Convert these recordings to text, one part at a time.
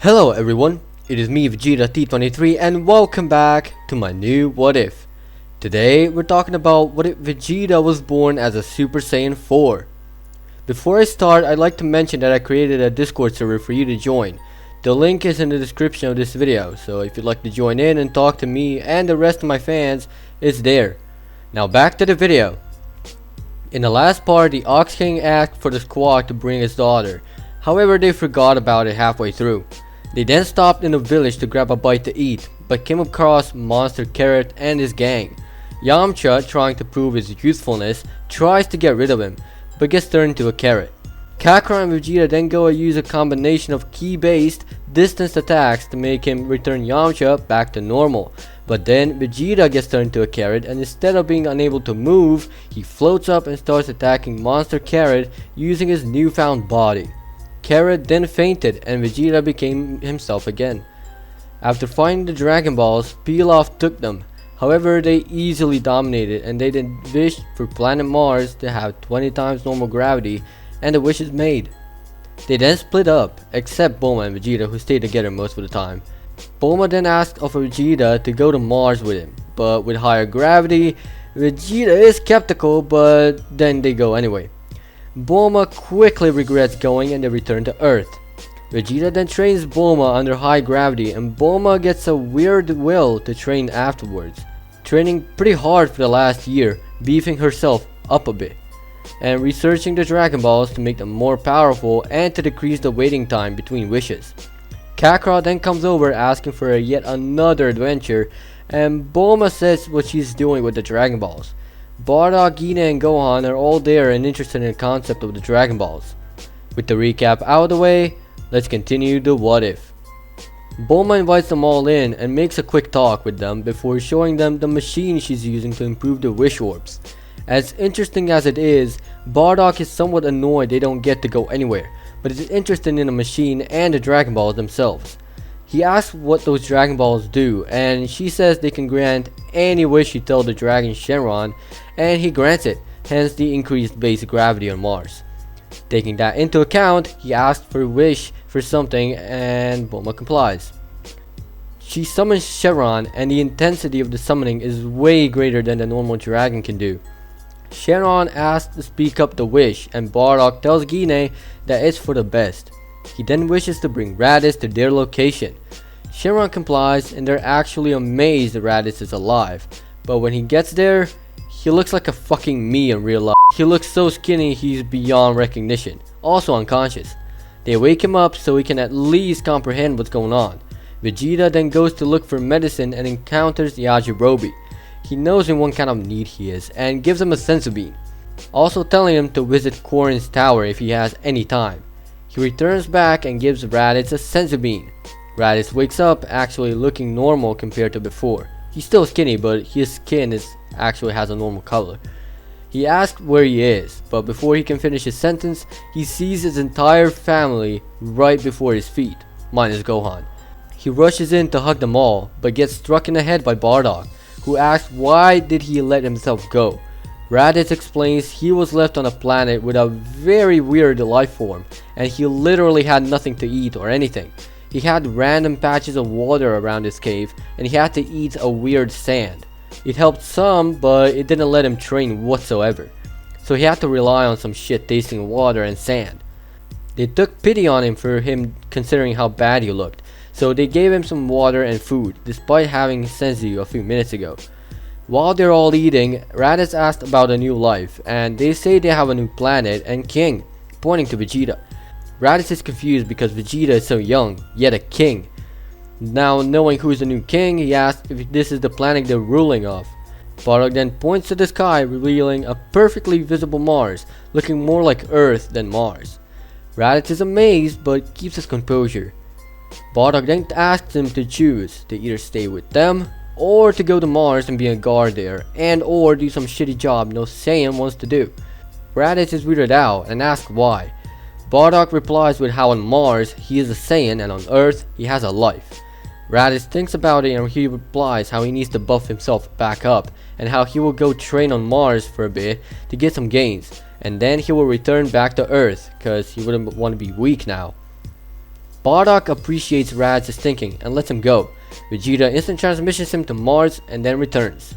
Hello everyone, it is me Vegeta T23 and welcome back to my new What If. Today we're talking about what if Vegeta was born as a Super Saiyan 4. Before I start, I'd like to mention that I created a Discord server for you to join. The link is in the description of this video, so if you'd like to join in and talk to me and the rest of my fans, it's there. Now back to the video. In the last part, the Ox King asked for the squad to bring his daughter. However, they forgot about it halfway through. They then stopped in a village to grab a bite to eat, but came across Monster Carrot and his gang. Yamcha, trying to prove his youthfulness, tries to get rid of him, but gets turned into a carrot. Kakarot and Vegeta then go and use a combination of ki-based distance attacks to make him return Yamcha back to normal. But then Vegeta gets turned into a carrot, and instead of being unable to move, he floats up and starts attacking Monster Carrot using his newfound body. Carrot then fainted and Vegeta became himself again. After finding the Dragon Balls, Pilaf took them. However, they easily dominated and they then wished for planet Mars to have 20 times normal gravity, and the wish is made. They then split up, except Bulma and Vegeta, who stayed together most of the time. Bulma then asked of Vegeta to go to Mars with him, but with higher gravity, Vegeta is skeptical, but then they go anyway. Bulma quickly regrets going and they return to Earth. Vegeta then trains Bulma under high gravity, and Bulma gets a weird will to train afterwards, training pretty hard for the last year, beefing herself up a bit, and researching the Dragon Balls to make them more powerful and to decrease the waiting time between wishes. Kakarot then comes over asking for yet another adventure, and Bulma says what she's doing with the Dragon Balls. Bardock, Gina, and Gohan are all there and interested in the concept of the Dragon Balls. With the recap out of the way, let's continue the what if. Bulma invites them all in and makes a quick talk with them before showing them the machine she's using to improve the wish orbs. As interesting as it is, Bardock is somewhat annoyed they don't get to go anywhere, but is interested in the machine and the Dragon Balls themselves. He asks what those Dragon Balls do, and she says they can grant any wish you tell the dragon Shenron, and he grants it, hence the increased base gravity on Mars. Taking that into account, he asks for a wish for something, and Bulma complies. She summons Shenron, and the intensity of the summoning is way greater than the normal dragon can do. Shenron asks to speak up the wish, and Bardock tells Gine that it's for the best. He then wishes to bring Raditz to their location. Shenron complies, and they're actually amazed that Raditz is alive. But when he gets there, he looks like a fucking me in real life. He looks so skinny he's beyond recognition, also unconscious. They wake him up so he can at least comprehend what's going on. Vegeta then goes to look for medicine and encounters Yajirobe. He knows in what kind of need he is and gives him a senzu bean, also telling him to visit Korin's tower if he has any time. He returns back and gives Raditz a senzu bean. Raditz wakes up actually looking normal compared to before. He's still skinny, but his skin actually has a normal color. He asks where he is, but before he can finish his sentence, he sees his entire family right before his feet, minus Gohan. He rushes in to hug them all, but gets struck in the head by Bardock, who asks why did he let himself go. Raditz explains he was left on a planet with a very weird life form, and he literally had nothing to eat or anything. He had random patches of water around his cave, and he had to eat a weird sand. It helped some, but it didn't let him train whatsoever, so he had to rely on some shit tasting water and sand. They took pity on him for him considering how bad he looked, so they gave him some water and food, despite having senzu a few minutes ago. While they're all eating, Raditz asked about a new life, and they say they have a new planet and king, pointing to Vegeta. Raditz is confused because Vegeta is so young, yet a king. Now knowing who's the new king, he asks if this is the planet they're ruling of. Bardock then points to the sky, revealing a perfectly visible Mars, looking more like Earth than Mars. Raditz is amazed, but keeps his composure. Bardock then asks him to choose, to either stay with them, or to go to Mars and be a guard there, and or do some shitty job no Saiyan wants to do. Raditz is weirded out and asks why. Bardock replies with how on Mars he is a Saiyan and on Earth he has a life. Raditz thinks about it and he replies how he needs to buff himself back up and how he will go train on Mars for a bit to get some gains, and then he will return back to Earth cause he wouldn't want to be weak now. Bardock appreciates Rad's thinking and lets him go. Vegeta instant transmissions him to Mars and then returns.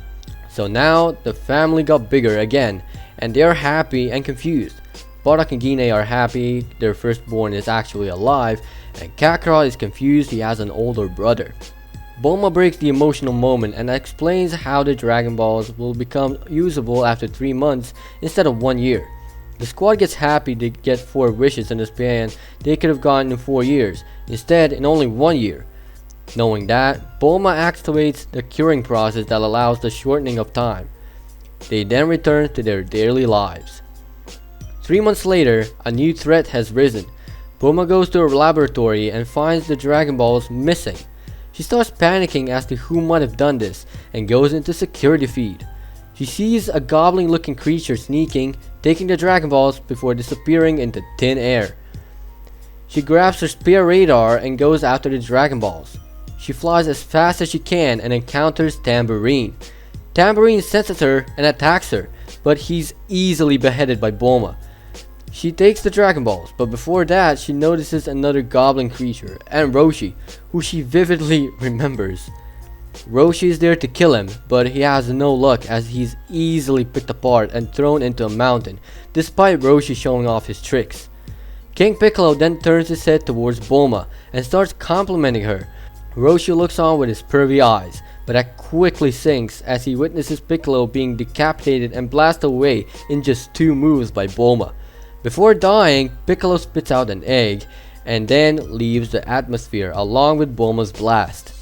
So now the family got bigger again, and they are happy and confused. Bardock and Gine are happy their firstborn is actually alive, and Kakarot is confused he has an older brother. Bulma breaks the emotional moment and explains how the Dragon Balls will become usable after 3 months instead of 1 year. The squad gets happy to get 4 wishes in the span they could have gotten in 4 years, instead in only 1 year. Knowing that, Bulma activates the curing process that allows the shortening of time. They then return to their daily lives. 3 months later, a new threat has risen. Bulma goes to her laboratory and finds the Dragon Balls missing. She starts panicking as to who might have done this and goes into security feed. She sees a goblin looking creature sneaking, taking the Dragon Balls before disappearing into thin air. She grabs her spare radar and goes after the Dragon Balls. She flies as fast as she can and encounters Tambourine. Tambourine senses her and attacks her, but he's easily beheaded by Bulma. She takes the Dragon Balls, but before that she notices another goblin creature, and Roshi, who she vividly remembers. Roshi is there to kill him, but he has no luck as he's easily picked apart and thrown into a mountain, despite Roshi showing off his tricks. King Piccolo then turns his head towards Bulma and starts complimenting her. Roshi looks on with his pervy eyes, but that quickly sinks as he witnesses Piccolo being decapitated and blasted away in just 2 moves by Bulma. Before dying, Piccolo spits out an egg and then leaves the atmosphere along with Bulma's blast.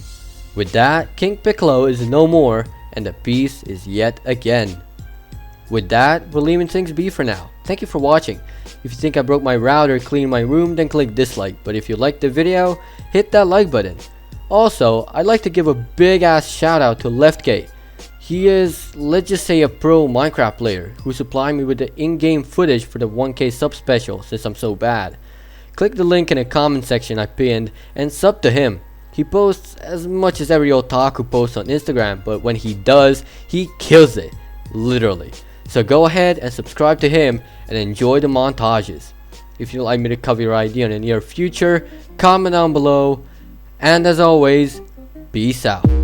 With that, King Piccolo is no more and the peace is yet again. With that, we're leaving things be for now. Thank you for watching. If you think I broke my router cleaning my room, then click dislike, but if you liked the video, hit that like button. Also, I'd like to give a big ass shout out to Leftgate. He is, let's just say, a pro Minecraft player who supplied me with the in-game footage for the 1K sub special since I'm so bad. Click the link in the comment section I pinned and sub to him. He posts as much as every otaku posts on Instagram, but when he does, he kills it, literally. So go ahead and subscribe to him and enjoy the montages. If you'd like me to cover your idea in the near future, comment down below. And as always, peace out.